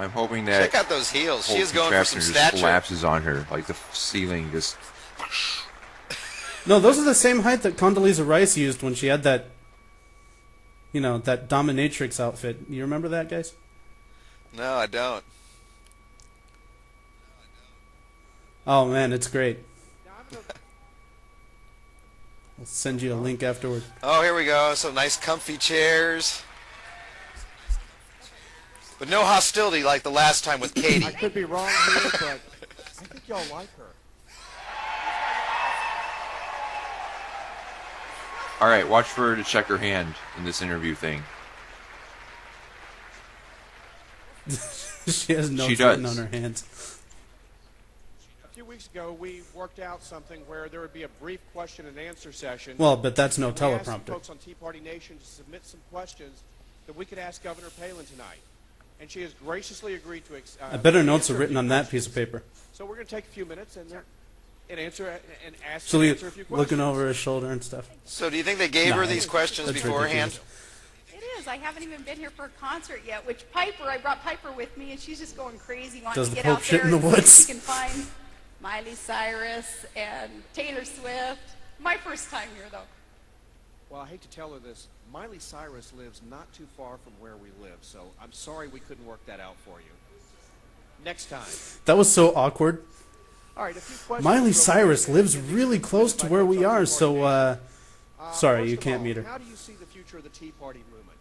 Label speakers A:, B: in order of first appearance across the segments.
A: I'm hoping that
B: check out those heels. She
A: whole
B: is going for some
A: contraption
B: stature.
A: just collapses on her, like the ceiling just.
C: No, those are the same height that Condoleezza Rice used when she had that, that dominatrix outfit. You remember that, guys?
B: No, I don't.
C: Oh, man, it's great. I'll send you a link afterward.
B: Oh, here we go. Some nice comfy chairs. But no hostility like the last time with Katie.
D: I could be wrong here, but I think y'all like her.
A: All right, watch for her to check her hand in this interview thing.
C: She has notes
A: She
C: written
A: does.
C: on her hands.
D: A few weeks ago, we worked out something where there would be a brief question and answer session.
C: Well, but that's no
D: We asked some
C: teleprompter.
D: folks on Tea Party Nation to submit some questions that we could ask Governor Palin tonight. And she has graciously agreed to
C: I bet her notes
D: answer
C: are
D: a
C: written
D: few
C: on that
D: questions.
C: piece of paper.
D: So we're going to take a few minutes and answer and ask
C: So
D: and
C: he
D: answer a few questions.
C: looking over his shoulder and stuff.
B: So do you think they gave her
C: No,
B: these questions
C: that's
B: beforehand?
C: ridiculous.
E: It is. I haven't even been here for a concert yet, which I brought Piper with me, and she's just going crazy wanting
C: Does
E: to
C: the
E: get
C: Pope
E: out
C: shit
E: there
C: in the
E: and see if
C: woods?
E: she can find Miley Cyrus and Taylor Swift. My first time here, though.
D: Well, I hate to tell her this. Miley Cyrus lives not too far from where we live, so I'm sorry we couldn't work that out for you. Next time.
C: That was so awkward.
D: All right, a few questions
C: Miley
D: real
C: Cyrus
D: quick.
C: lives really close to where we are, so, sorry,
D: First
C: you
D: of
C: can't
D: all,
C: meet her.
D: How do you see the future of the Tea Party movement?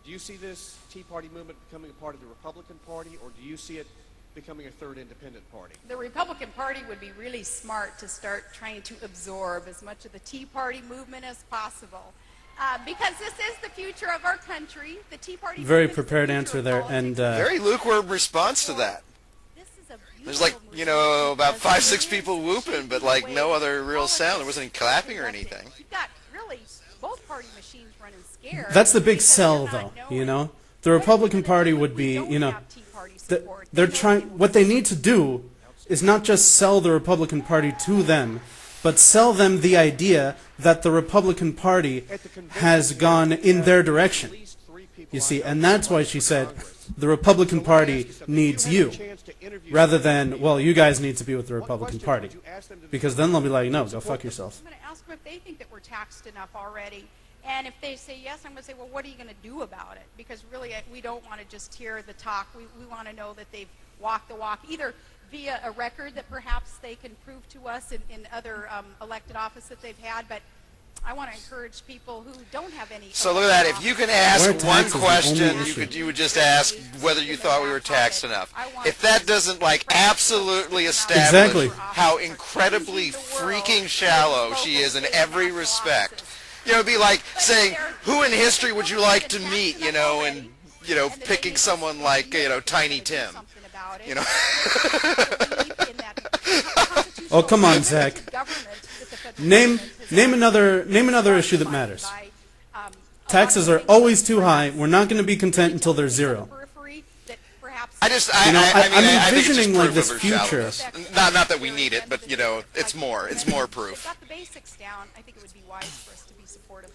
D: Do you see this Tea Party movement becoming a part of the Republican Party, or do you see it becoming a third independent party?
E: The Republican Party would be really smart to start trying to absorb as much of the Tea Party movement as possible. Because this is the future of our country. The Tea Party
C: Very
E: movement is the
C: prepared
E: future
C: answer
E: of
C: there,
E: politics.
C: and
B: Very lukewarm response to that.
E: This is a
B: There's like,
E: beautiful
B: about
E: movement
B: 5, 6
E: because it
B: people
E: is
B: whooping,
E: shaping
B: but
E: the
B: like
E: way
B: no other real
E: politics
B: sound. There wasn't any clapping or
E: is conducted.
B: anything.
E: You've got really both party machines running scared.
C: That's the big
E: because
C: sell,
E: they're not
C: though,
E: knowing
C: The Republican
E: what
C: Party
E: they're
C: would be,
E: doing. We don't have Tea Party support.
C: they're
E: They know
C: trying,
E: they
C: what they need to do is not just sell the Republican Party to them, but sell them the idea that the Republican Party has gone in their direction. You see, and that's why she said the Republican Party needs you, rather than, well, you guys need to be with the Republican Party. Because then they'll be like, no, go fuck yourself.
E: I'm going to ask them if they think that we're taxed enough already. And if they say yes, I'm going to say, well, what are you going to do about it? Because really, we don't want to just hear the talk. We want to know that they've walked the walk, either via a record that perhaps they can prove to us in other elected office that they've had. But I want to encourage people who don't have any.
B: So look at that. If you can ask
C: Where
B: one
C: tax is the
B: question,
C: only issue.
B: you would just ask whether you thought we were taxed enough. If that doesn't absolutely establish
C: Exactly.
B: how incredibly freaking shallow she is in every respect, it'd be like saying, who in history would you like to meet, and picking someone like, Tiny Tim,
C: Oh, come on, Zach. Name another issue that matters. Taxes are always too high. We're not going to be content until they're zero.
B: I just,
C: I'm
B: I think it's just
C: envisioning like
B: proof
C: this
B: of her
C: future.
B: shallowness. Not that we need it, but it's more proof.
E: Got the basics down. I think it would be wise for us to be supportive.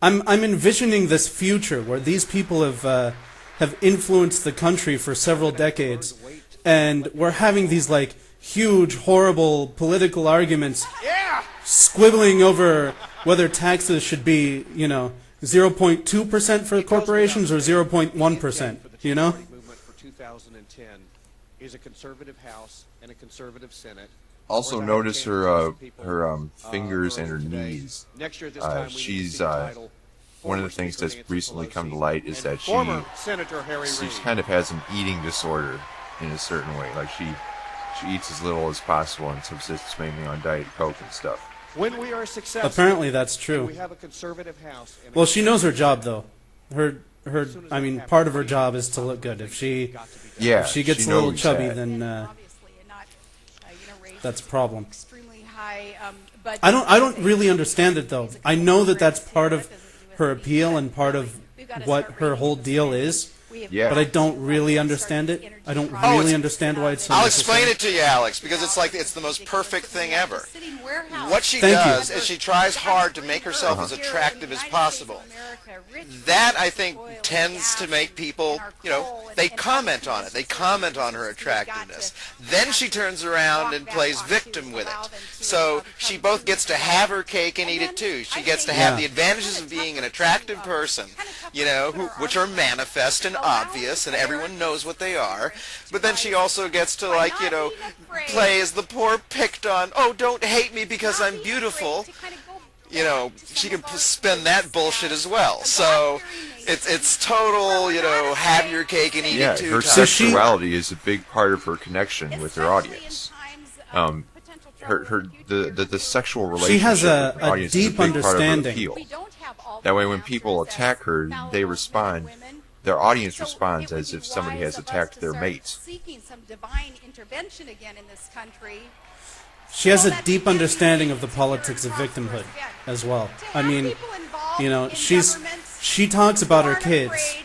C: I'm envisioning this future where these people have influenced the country for several decades, and we're having these like huge, horrible political arguments, squibbling over whether taxes should be 0.2% for corporations or 0.1%.
D: The movement for 2010 is a conservative House and a conservative Senate.
A: Also, notice her fingers and her knees.
D: Next year, at this time, we need to
A: She's
D: see the title,
A: one of the
D: Former
A: things
D: Speaker
A: that's
D: Nancy
A: recently come to
D: Pelosi
A: light is
D: and
A: that
D: former Senator Harry
A: she
D: Reid.
A: kind of has an eating disorder in a certain way. Like she eats as little as possible and subsists mainly on Diet Coke and stuff.
D: When we are successful,
C: Apparently that's
D: we
C: true.
D: have a conservative House. And a
C: Well, she knows her job though.
D: conservative
C: Part of her job is to look good. If she
A: Yeah,
C: if she gets a little
A: knows
C: chubby,
A: that.
C: then
E: Obviously, and not raise
C: that's a problem.
E: extremely high. Budget.
C: I don't really understand it though. I know that that's part of her appeal and part of what her whole deal is,
A: Yeah.
C: but I don't really understand it. I don't
B: it's-
C: really understand why it's so
B: I'll
C: necessary.
B: explain it to you, Alex, because it's the most perfect thing ever. What she
C: Thank you.
B: does is she tries hard to make herself as attractive as possible. that I think tends to make people, they comment on it. They comment on her attractiveness. Then she turns around and plays victim with it. So she both gets to have her cake and eat it too. She gets to have the advantages of being an attractive person, which are manifest and obvious, and everyone knows what they are. But then she also gets to, play as the poor picked on, oh, don't hate me because I'm beautiful. She can spin that bullshit as well. So it's total, have your cake and eat it too.
A: Her sexuality is a big part of her connection with her audience. The sexual relationship
C: she has
A: with her
C: a
A: audience
C: deep
A: is a big
C: understanding.
A: part of her appeal. That way, when people attack her, they respond. Their audience responds as if somebody has attacked their mates.
E: Seeking some divine intervention again in this country.
C: She has a deep understanding of the politics of victimhood as well. I mean, she talks about her kids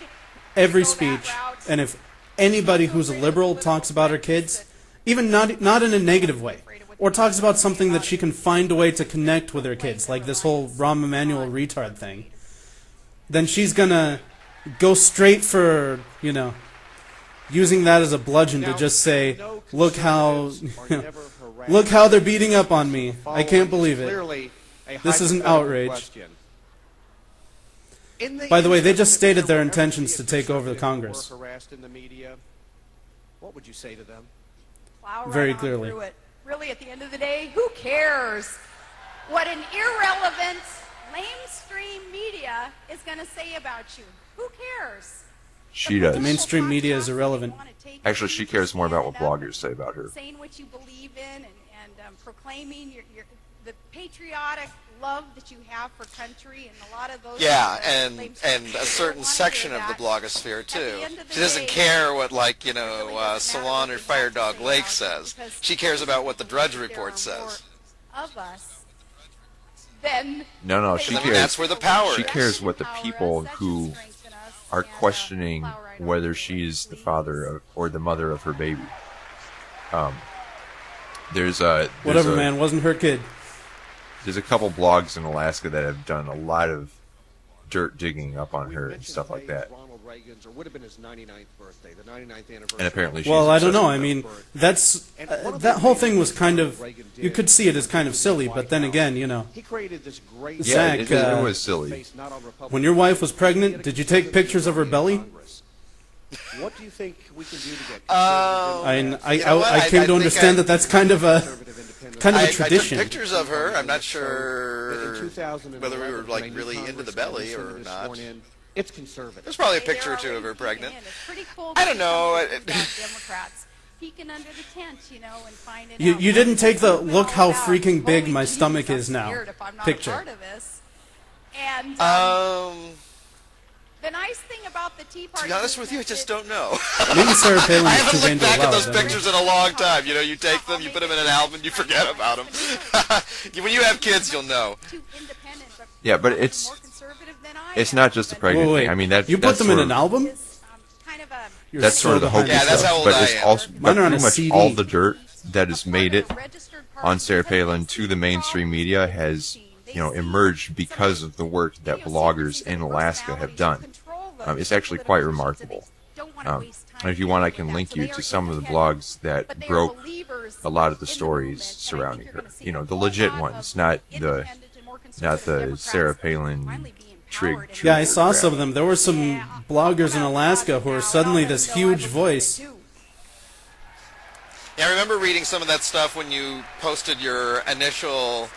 C: every speech, and if anybody who's a liberal talks about her kids, even not in a negative way, or talks about something that she can find a way to connect with her kids, like this whole Rahm Emanuel retard thing, then she's gonna go straight for, using that as a bludgeon to just say, look how they're beating up on me. I can't believe it. This is an outrage. By the way, they just stated their intentions to take over the Congress.
D: What would you say to them?
C: Very clearly.
E: Really, at the end of the day, who cares what an irrelevant, lamestream media is going to say about you? Who cares?
A: She does.
C: The mainstream media is irrelevant.
A: Actually, she cares more about what bloggers say about her.
E: Saying what you believe in and proclaiming the patriotic love that you have for country, and a lot of those.
B: Yeah, and a certain section of the blogosphere too. She doesn't care what Salon or Fire Dog Lake says. She cares about what the Drudge Report says.
E: Of us, then
A: No, she cares.
B: That's where the power
A: She
B: is.
A: cares what the people who are questioning whether she's the father or the mother of her baby. There's
C: Whatever, man, wasn't her kid.
A: There's a couple blogs in Alaska that have done a lot of dirt digging up on her and stuff like that. And apparently she's
C: Well, I don't know.
A: obsessed
C: I
A: with
C: mean, that's that whole thing was kind of, you could see it as kind of silly, but then again,
A: Yeah, it was silly.
C: When your wife was pregnant, did you take pictures of her belly?
D: What do you think we can do to get
C: I came to understand that that's kind of a tradition.
B: I took pictures of her. I'm not sure whether we were really into the belly or not.
D: It's conservative.
B: There's probably a picture or two of her pregnant. I don't know.
E: Democrats peeking under the tent, and finding
C: You didn't take the look how freaking big my stomach is now picture.
E: And the nice thing about the Tea Party.
B: To be honest with you, I just don't know.
C: Maybe Sarah Palin
B: I
C: is too
B: haven't
C: vain
B: looked
C: to
B: back at
C: allow
B: those
C: it.
B: pictures in a long time. You take them, you put them in an album, you forget about them. When you have kids, you'll know.
A: Yeah, but it's not just a pregnant
C: Wait,
A: thing. I mean,
C: you put them in an album?
A: That's sort of the hokey
B: Yeah, that's
A: stuff.
B: how old
A: But
B: I
A: it's
B: am.
A: also
C: Mine are on a
A: pretty much
C: CD.
A: all the dirt that has made it on Sarah Palin to the mainstream media has emerged because of the work that bloggers in Alaska have done. It's actually quite remarkable. And if you want, I can link you to some of the blogs that broke a lot of the stories surrounding her. The legit ones, not the Sarah Palin trig.
C: Yeah, I saw some of them. There were some bloggers in Alaska who were suddenly this huge voice.
B: Yeah, I remember reading some of that stuff when you posted your initial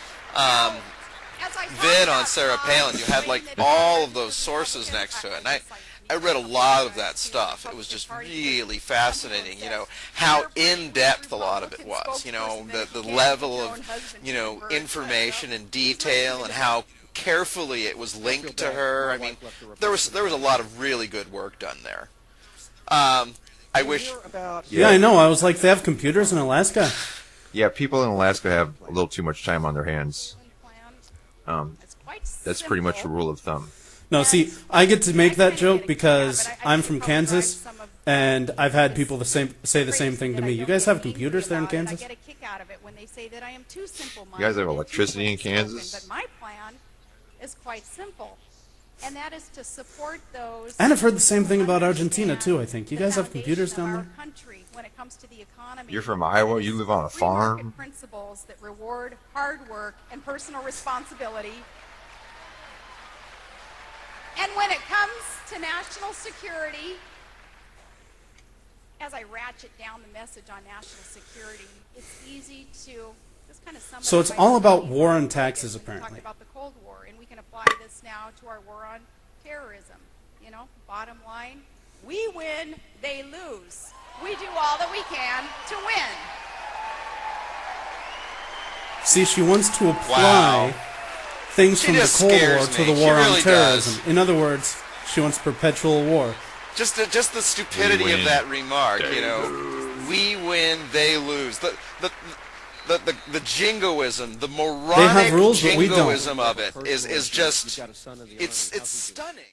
B: vid on Sarah Palin. You had all of those sources next to it, and I read a lot of that stuff. It was just really fascinating, how in-depth a lot of it was, the level of, information and detail and how carefully it was linked to her. I mean, there was a lot of really good work done there. I wish...
C: Yeah, I know. I was like, they have computers in Alaska?
A: Yeah, people in Alaska have a little too much time on their hands. That's pretty much a rule of thumb.
C: No, see, I get to make that joke because I'm from Kansas, and I've had people say the same thing to me. You guys have computers there in Kansas?
E: You
A: You guys have electricity in Kansas?
E: But my plan is quite simple. and that is to support those.
C: And I've heard the same thing about Argentina, too, I think. You guys have computers down there?
E: Country when it comes to the economy.
A: You're from Iowa, you live on a
E: Free market
A: farm.
E: principles that reward hard work and personal responsibility. And when it comes to national security, as I ratchet down the message on national security, it's easy to just kind of sum it
C: So
E: up
C: it's
E: by
C: all about
E: saying,
C: war and taxes,
E: we talked
C: apparently.
E: about the Cold War, and we can apply this now to our war on terrorism. You know, bottom line, we win, they lose. We do all that we can to win.
C: See, she wants to apply
B: Wow.
C: things
B: She
C: from the
B: just
C: Cold War
B: scares
C: to
B: me.
C: the
B: She
C: war on
B: really
C: terrorism.
B: does.
C: In other words, she wants perpetual war.
B: Just the stupidity
A: We
B: of
A: win,
B: that remark,
A: they
B: you know. We win, they lose. The jingoism, the moronic
C: rules, but we don't.
B: jingoism of it is
D: You've
B: just,
D: got a son of the
B: it's
D: Army. How could you?
B: stunning.